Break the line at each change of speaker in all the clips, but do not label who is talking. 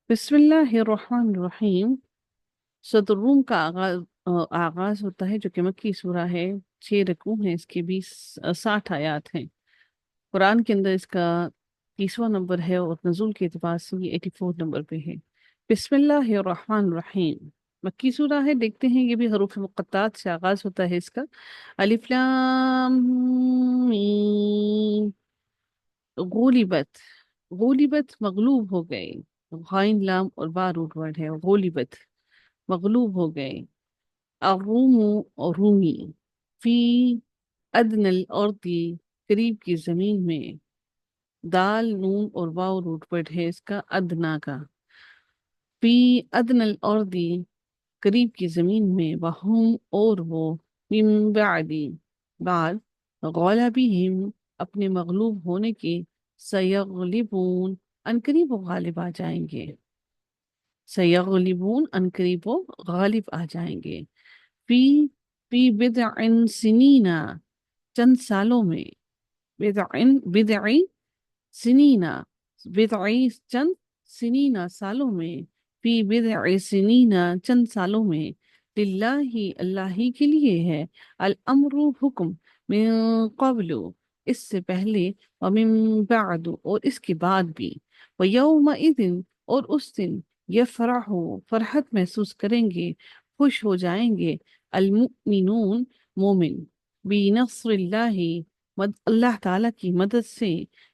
बिस्मिल्लाहिर्रहमानिर्रहीम। सदर रूम का आगाज होता है जो कि मक्की सूरा है। 6 रकू हैं, इसके 60 आयात हैं। कुरान के अंदर इसका 30वां नंबर है और नज़ूल के एतबार से ये 84 नंबर पे है। बिस्मिल्लाहिर्रहमानिर्रहीम। मक्की सूरा है। देखते हैं, ये भी हरूफ मुक़त्तात से आगाज होता है इसका। अलिफ लाम मीम। गुलिबत। गुलिबत मगलूब हो गए। गाइन लाम और बा रूट वर्ड है। गुलिबत मगलूब हो गए। अरूमू और रूमी। फी अदनल अर्दी करीब की जमीन में। दाल नून और वाव रूट वर्ड है इसका अदना का। फी अदनल अर्दी करीब की जमीन में। वहुम और वो। मिन बादी बाद। गौलाबिहिम अपने मगलूब होने के। सयगलिबून अनकरीब वो गालिब आ जाएंगे। सयगलिबून अनकरीब वो गालिब आ जाएंगे। फी फी बिदअन सिनीना चंद सालों में। बिदअन बिदअई सिनीना। बिदअई चंद। सिनीना सालों में। फी बिदअ सिनीना चंद सालों में। लिल्लाही अल्लाह ही के लिए है। अल अम्रु हुक्म। मिन क़ब्लु इससे पहले। व मिन बादु और इसके बाद भी। व यौम इदिन और उस दिन। यफरहु फरहत महसूस करेंगे। खुश हो जाएंगे। अल मुमिनून मोमिन। बिनस्रिल्लाहि अल्लाह ताला की मदद से।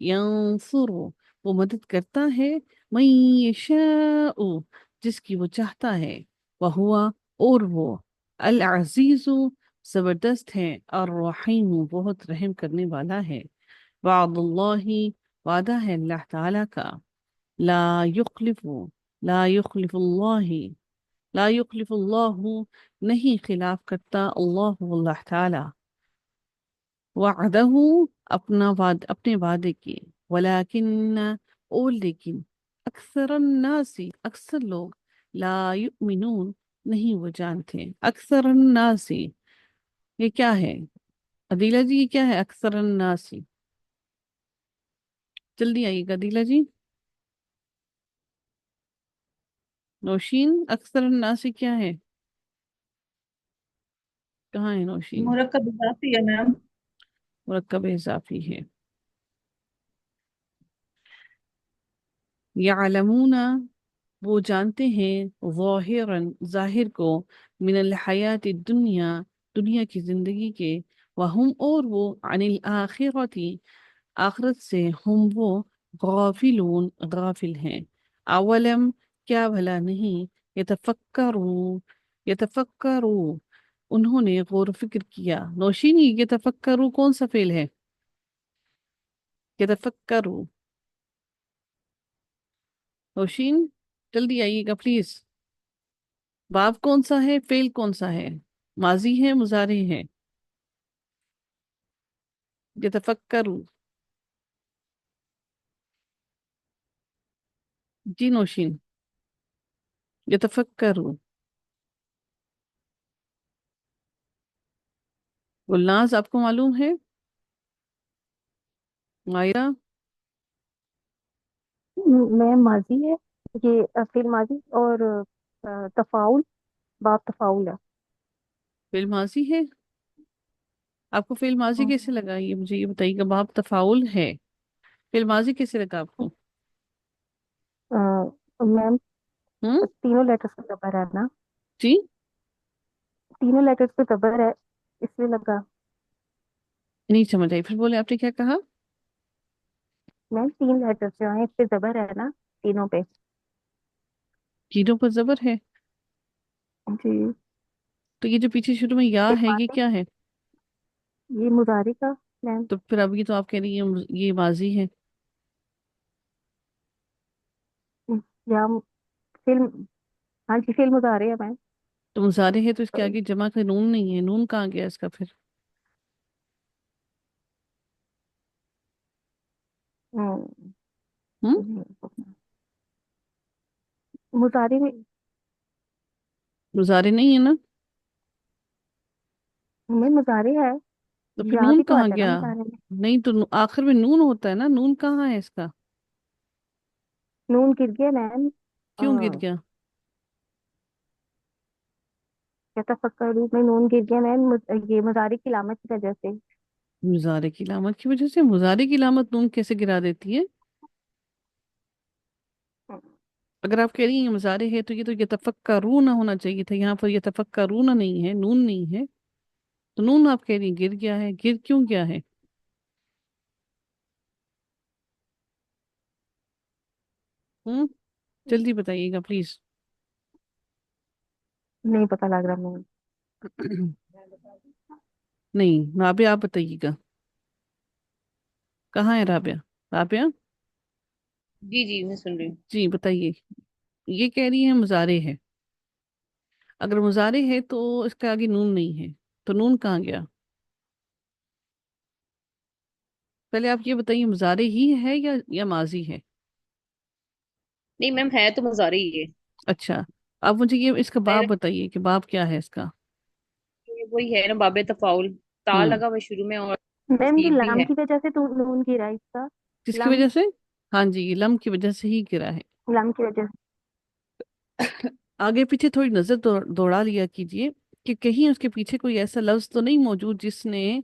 यंसुरु वो मदद करता है। मैं यशाउ जिसकी वो चाहता है। वह हुआ और वो। अल अजीजु जबरदस्त है। और रहीम बहुत रहम करने वाला है। वादुल्लाहि वादा है अल्लाह ताला का। ला युखलिफु ला युखलिफुल्लाहि ला युखलिफुल्लाहु नहीं खिलाफ करता अल्लाह ताला। वअदहू अपने वादे की। वलाकिन और लेकिन। अक्सर नासी अक्सर लोग। ला युमिनून नहीं वो जानते। अक्सर नासी ये क्या है? अदीला जी, ये क्या है अक्सर नासी? जल्दी आइएगा अदीला जी। नौशीन अक्सर नासी क्या है? कहाँ है नौशीन?
मुरक्कब इजाफी है मैम।
मुरक्कब इजाफी है। यालमूना वो जानते हैं। ज़ाहिरन जाहिर को। मिनल हयात दुनिया दुनिया की जिंदगी के। वहुम और वो। अनिल आखिरती आखिरत से हम वो। गाफिलून गाफिल हैं। अवलम क्या भला नहीं। यतफक्करू यतफक्करू उन्होंने गौर फिक्र किया। नौशीनी यतफक्करू कौन सा फेल है? यतफक्करू। नौशीन जल्दी आइएगा प्लीज। बाब कौन सा है, फेल कौन सा है? माजी है, मुजारी है? यतफक्करू। जी नौशीन। यतफक्करू। गुलनाज आपको मालूम है? मायरा।
में माजी है। ये फिल माजी और तफाउल। बाप तफाउल है।
फेल माजी है। आपको फेल माजी कैसे लगा, ये मुझे ये बताइएगा। बाब तफाउल है। फेल माजी कैसे लगा आपको?
मैम
हम्म।
तीनों लेटर्स पे जबर है ना।
जी।
तीनों लेटर्स पे जबर है, इसलिए लगा।
नहीं समझ आई, फिर बोले आपने क्या कहा?
मैम तीन लेटर्स जो हैं इस पे जबर है ना, तीनों पे।
जीरो पर जबर है।
जी।
तो ये जो पीछे शुरू में या
एक
है ये
माजी,
क्या है?
ये मुजारी का। मैम
तो फिर अब ये तो आप कह रही है ये माजी है।
या फिल्म। हाँ जी, फिल्म मुजारी है मैम।
तो मुजारे है तो इसके
तो,
आगे जमा का नून नहीं है। नून कहाँ गया इसका फिर?
हम्म,
हम्म।
मुजारी में।
मुजारे नहीं है ना?
में मुजारी है।
तो फिर
या
नून
भी तो
कहाँ
आता है ना
गया?
मुजारी में।
नहीं तो आखिर में नून होता है ना। नून कहाँ है इसका?
नून गिर गया मैम।
क्यों गिर गया?
यतफक्करू में नून गिर गया मैम, ये मुजारिक की लामत की वजह से।
मुजारे की लामत की वजह से? मुजारे की लामत नून कैसे गिरा देती है? अगर आप कह रही हैं मुजारे है तो ये तो यतफक्करूना होना चाहिए था, यहाँ पर यतफक्करूना नहीं है, नून नहीं है। तो नून आप कह रही हैं गिर गया है, गिर क्यों गया है? हम्म, जल्दी बताइएगा प्लीज।
नहीं पता लग रहा मैम।
नहीं, राबिया आप बताइएगा। कहाँ है राबिया? राबिया,
जी जी मैं सुन रही हूँ।
जी बताइए। ये कह रही है मुजारे है। अगर मुजारे है तो इसके आगे नून नहीं है, तो नून कहाँ गया? पहले आप ये बताइए, मुजारे ही है या माजी है?
नहीं मैम, है तो मुजारी ही है।
अच्छा, अब मुझे ये इसका बाप
पहले
बताइए कि बाप क्या है इसका।
वही है ना, बाबे तफाउल। ता
हम्म,
लगा हुआ शुरू में और
मैम ये
तस्दीक भी
लाम
है।
की वजह से तो नून गिरा इसका।
किसकी
लम,
वजह से? हाँ जी, ये लम की वजह से ही गिरा है।
लम की वजह से।
आगे पीछे थोड़ी नजर दौड़ा लिया कीजिए कि कहीं उसके पीछे कोई ऐसा लफ्ज तो नहीं मौजूद जिसने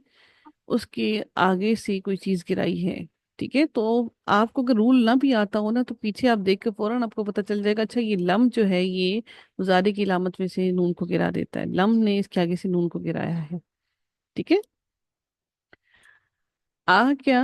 उसके आगे से कोई चीज गिराई है। ठीक है, तो आपको अगर रूल ना भी आता हो ना, तो पीछे आप देख के फौरन आपको पता चल जाएगा, अच्छा ये लम जो है ये मुजारे की लामत में से नून को गिरा देता है, लम ने इसके आगे से नून को गिराया है। ठीक है। आ क्या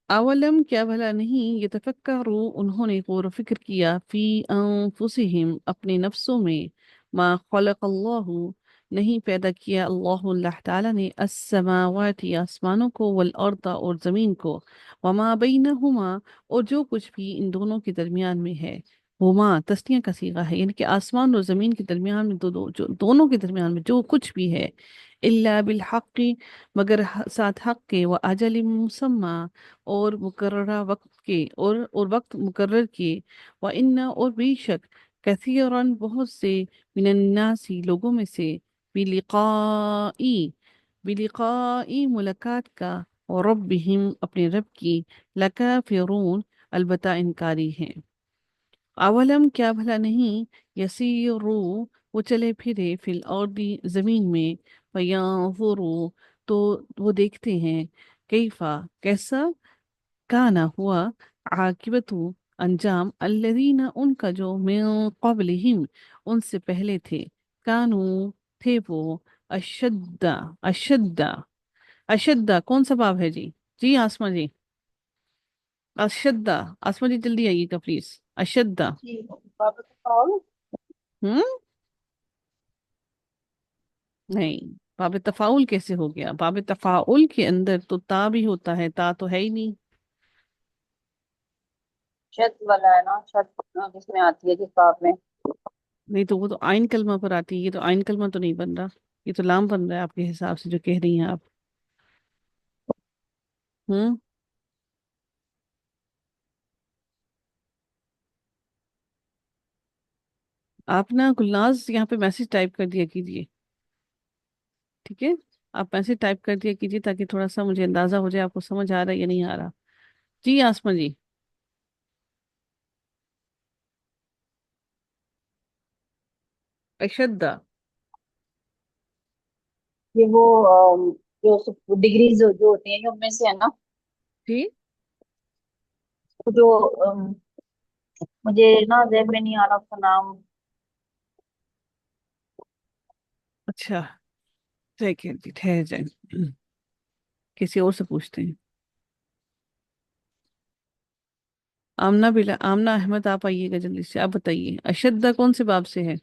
अवलम, क्या भला नहीं, ये तफक्करू उन्होंने गौर व फिक्र किया, फी अनफुसिहिम अपने नफ्सों में, मा खलक़ल्लाहु नहीं पैदा किया अल्लाह ताला ने, अस्समावाति आसमानों को, वल अर्दा और जमीन को, वमा बैनहुमा और जो कुछ भी इन दोनों के दरमियान में है। हुमा तस्निया का सीगा है, यानी कि आसमान और जमीन के दरमियान में जो दोनों के दरमियान में जो कुछ भी है, इल्ला बिल हक़्क़ि मगर साथ हक के, व अजल मुसम्मा और मुकर्ररा वक्त के, और वक्त मुकर्रर के, व इन्ना और बेशक, कसीरन बहुत से, मिनन्नासी लोगों में से, बिलिकाई बिलिकाई मुलाकात का, और रब्बिहिम अपने रब की, लकाफिरून अलबत्ता इनकारी हैं। अवलम क्या भला नहीं, यसीरू वो चले फिरे, फिल अर्दी जमीन में, फयांजुरू तो वो देखते हैं, कैफा कैसा, काना हुआ, आकिबतु अंजाम, अल्लदीना उनका जो, मिन क़ब्लिहिम उनसे पहले थे, कानू थे वो, अशद्दा अशद्दा अशद्दा कौन सा भाव है जी? जी आसमा जी, अशद्दा। आसमा जी जल्दी आइएगा प्लीज। अशद्दा।
जी बाबे तफाउल।
हम्म, नहीं, बाब तफाउल कैसे हो गया? बाब तफाउल के अंदर तो ता भी होता है, ता तो है ही नहीं।
शद वाला है ना, शद जिसमें आती है जिस बाब में।
नहीं तो वो तो आइन कलमा पर आती है, ये तो आइन कलमा तो नहीं बन रहा, ये तो लाम बन रहा है आपके हिसाब से जो कह रही हैं आप। हम्म, आप ना गुलनाज यहाँ पे मैसेज टाइप कर दिया कीजिए। ठीक है, आप मैसेज टाइप कर दिया कीजिए ताकि थोड़ा सा मुझे अंदाजा हो जाए आपको समझ आ रहा है या नहीं आ रहा। जी आसमा जी। अशद्दा।
ये वो जो डिग्रीज जो होती हैं ये उनमें से है ना।
जी,
जो मुझे ना जेब में नहीं आ रहा उसका नाम।
अच्छा, ठीक है जी, ठहर जाए, किसी और से पूछते हैं। आमना अहमद आप आइएगा जल्दी से, आप बताइए अशद्दा कौन से बाब से है?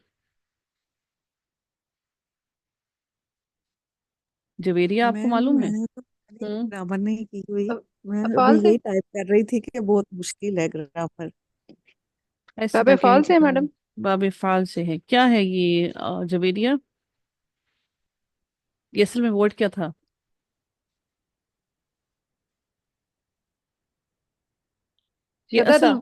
जवेरिया आपको
मैम
मालूम है?
मैंने तो पहले
हम्म,
ग्रामर नहीं की हुई। मैं अभी
अफाल से।
यही टाइप कर रही थी कि बहुत मुश्किल है ग्रामर।
ऐसे
बाब
ना कहें
अफाल
कि
से है मैडम।
बाब फाल से है, क्या है ये जवेरिया? ये असल में वर्ड क्या था? ये
शदा था।
असल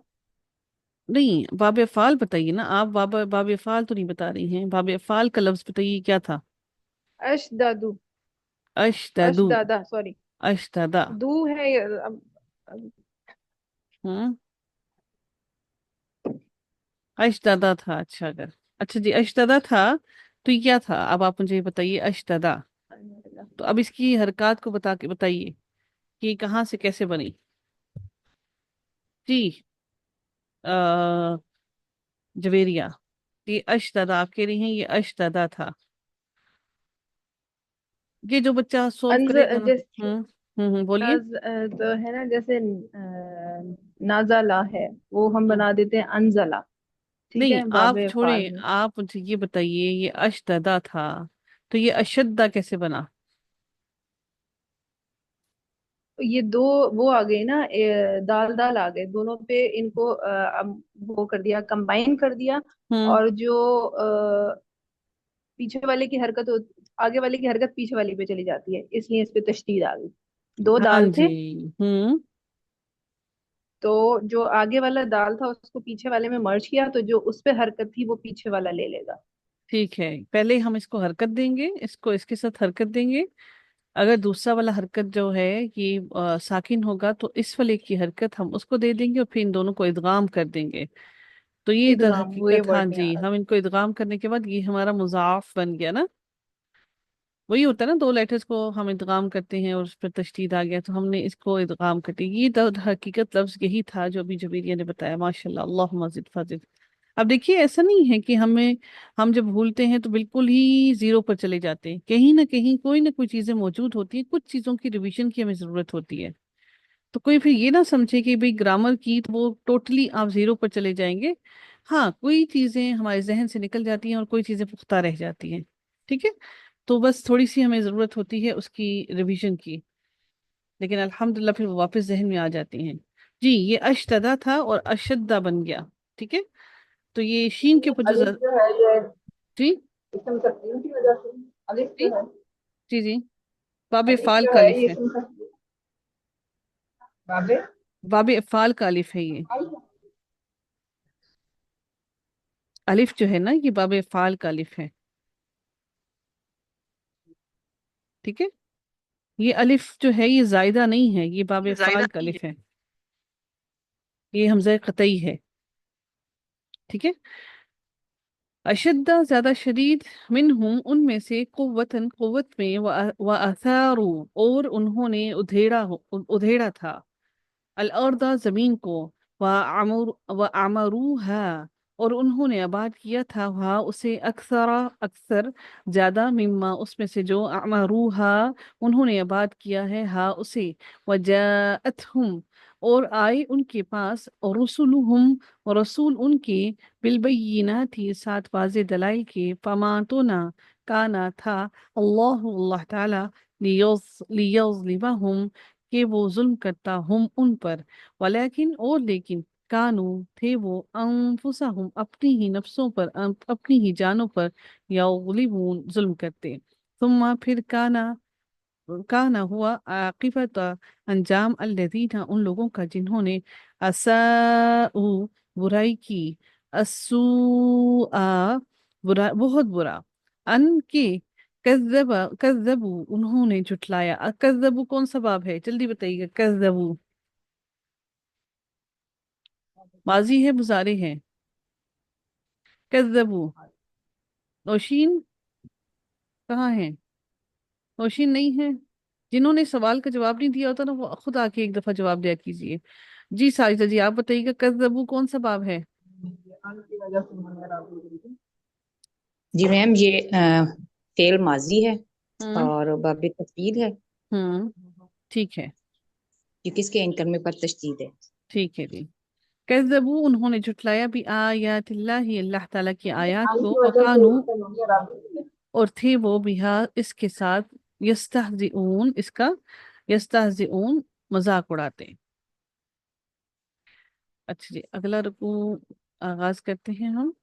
नहीं, बाब फाल बताइए ना आप, बाब फाल तो नहीं बता रही हैं, बाब फाल का लफ्ज बताइए क्या था?
अश दादू। अश
अशददु।
दादा सॉरी।
अशतदा।
दू है ये, अब
हम्म, अशददा था, अच्छा अगर, अच्छा जी अशददा था तो ये क्या था? अब आप मुझे ये बताइए अशददा, तो अब इसकी हरकत को बता के बताइए कि कहाँ से कैसे बनी। जी जवेरिया, ये अशददा आप कह रही हैं, ये अशददा था। ये जो बच्चा सोल्व
अंज
करेगा ना।
जैसे
बोलिए।
तो है ना, जैसे नाजाला है, वो हम
हम्म,
बना देते हैं अंजला। ठीक
नहीं
है,
आप
बाबे
छोड़े,
फाल में।
आप मुझे ये बताइए, ये अशददा था तो ये अशद्दा कैसे बना?
तो ये दो वो आ गए ना, दाल दाल आ गए दोनों पे, इनको वो कर दिया, कंबाइन कर दिया।
हम्म।
और जो पीछे वाले की हरकत आगे वाले की हरकत पीछे वाली पे चली जाती है, इसलिए इस पे तशदीद आ गई। दो
हाँ
दाल
जी।
थे,
हम्म।
तो जो आगे वाला दाल था उसको पीछे वाले में मर्ज किया, तो जो उस पे हरकत थी वो पीछे वाला ले लेगा।
ठीक है, पहले हम इसको हरकत देंगे, इसको इसके साथ हरकत देंगे। अगर दूसरा वाला हरकत जो है ये साकिन होगा तो इस वाले की हरकत हम उसको दे देंगे और फिर इन दोनों को इदगाम कर देंगे। तो ये दर
इदगाम, वो ये
हकीकत, हाँ
वर्ड नहीं आ
जी,
रहा
हम इनको इदगाम करने के बाद ये हमारा मुजाफ बन गया ना। वही होता है ना, दो लेटर्स को हम इदगाम करते हैं और उस पर तशदीद आ गया तो हमने इसको इदगाम कर दिया। ये दर हकीकत लफ्ज यही था जो अभी जबीरिया ने बताया, माशाल्लाह, अल्लाह मजिद फाजिद। अब देखिए ऐसा नहीं है कि हम जब भूलते हैं तो बिल्कुल ही जीरो पर चले जाते हैं, कहीं ना कहीं कोई ना कोई चीजें मौजूद होती है, कुछ चीजों की रिवीजन की हमें जरूरत होती है। तो कोई फिर ये ना समझे कि भाई ग्रामर की तो वो टोटली आप जीरो पर चले जाएंगे। हाँ, कोई चीजें हमारे जहन से निकल जाती हैं और कोई चीजें पुख्ता रह जाती हैं। ठीक है, तो बस थोड़ी सी हमें जरूरत होती है उसकी रिवीजन की, लेकिन अल्हम्दुलिल्लाह फिर वो वापस जहन में आ जाती हैं। जी ये अशतदा था और अशद्दा बन गया। ठीक है, तो ये शीन के ऊपर जो
अलिफ जो है ये
जी
इसम तस्लीम की वजह से, अलिफ
जी
जो है,
जी जी बाब
अलिफ
फाल
जो
का
है
अलिफ
ये
है,
इसम तस्लीम बाबे
बाब फाल का अलिफ है ये।
फाल।
अलिफ जो है ना ये बाब फाल का अलिफ है। ठीक है, ये अलिफ जो है ये जायदा नहीं है, ये बाब
ये
फाल
जायदा
का
नहीं
अलिफ है, ये हमजा कतई है। ठीक है, अशद्दा ज्यादा शदीद, मिनहुम उनमें से, कुव्वतन कुव्वत में, व अथारू और उन्होंने उधेड़ा था, अल अर्दा जमीन को, व अमरूहा और उन्होंने आबाद किया था वहाँ उसे, अक्सरा अक्सर, ज्यादा, मिम्मा उसमें से, जो अमरूहा उन्होंने आबाद किया है हा उसे, वजाअतहुम और आए उनके पास, और रसुलुहुम और रसूल उनके, बिलबय्यिनाति साथ वाज़े दलाइल के, फमा तो ना काना था, अल्लाह ताला लियज़लिमहुम कि वो जुल्म करता हम उन पर, वलेकिन और लेकिन, कानू थे वो, अनफुसहुम अपनी ही नफ्सों पर, अपनी ही जानों पर, यग़लिबून जुल्म करते। थुम्मा फिर काना हुआ, आकिबत अंजाम, अल्लज़ीना उन लोगों का जिन्होंने, असाउ बुराई की, अस्सूआ बुरा बहुत बुरा, अन के, कज़्ज़बू उन्होंने झुटलाया। कज़्ज़बू कौन सा बाब है जल्दी बताइएगा? कज़्ज़बू माजी है मुजारे है? कज़्ज़बू नौशीन कहाँ है? नौशीन नहीं है। जिन्होंने सवाल का जवाब नहीं दिया होता ना वो खुद आके एक दफा जवाब दिया कीजिए। जी साजिदा जी आप बताइएगा, कज़्ज़बू कौन सा बाब है?
अन की वजह से उन्होंने राजी हुई थी।
जी मैम, ये फेल माजी है
हम्म।
और बाब तफदील है,
हम्म। ठीक है।
क्योंकि इसके एंकर पर तशदीद है।
ठीक है जी, कज़्ज़बू उन्होंने झुटलाया, भी आयातिल्लाहि अल्लाह ताला की आयत
अन
को,
की वजह से
वकानू
उन्होंने राजी हुई थी।
और थे वो, बिहा इसके साथ, यस्तहजिऊन इसका, यस्तहजिऊन मजाक उड़ाते। अच्छा जी, अगला रुकू आगाज करते हैं हम।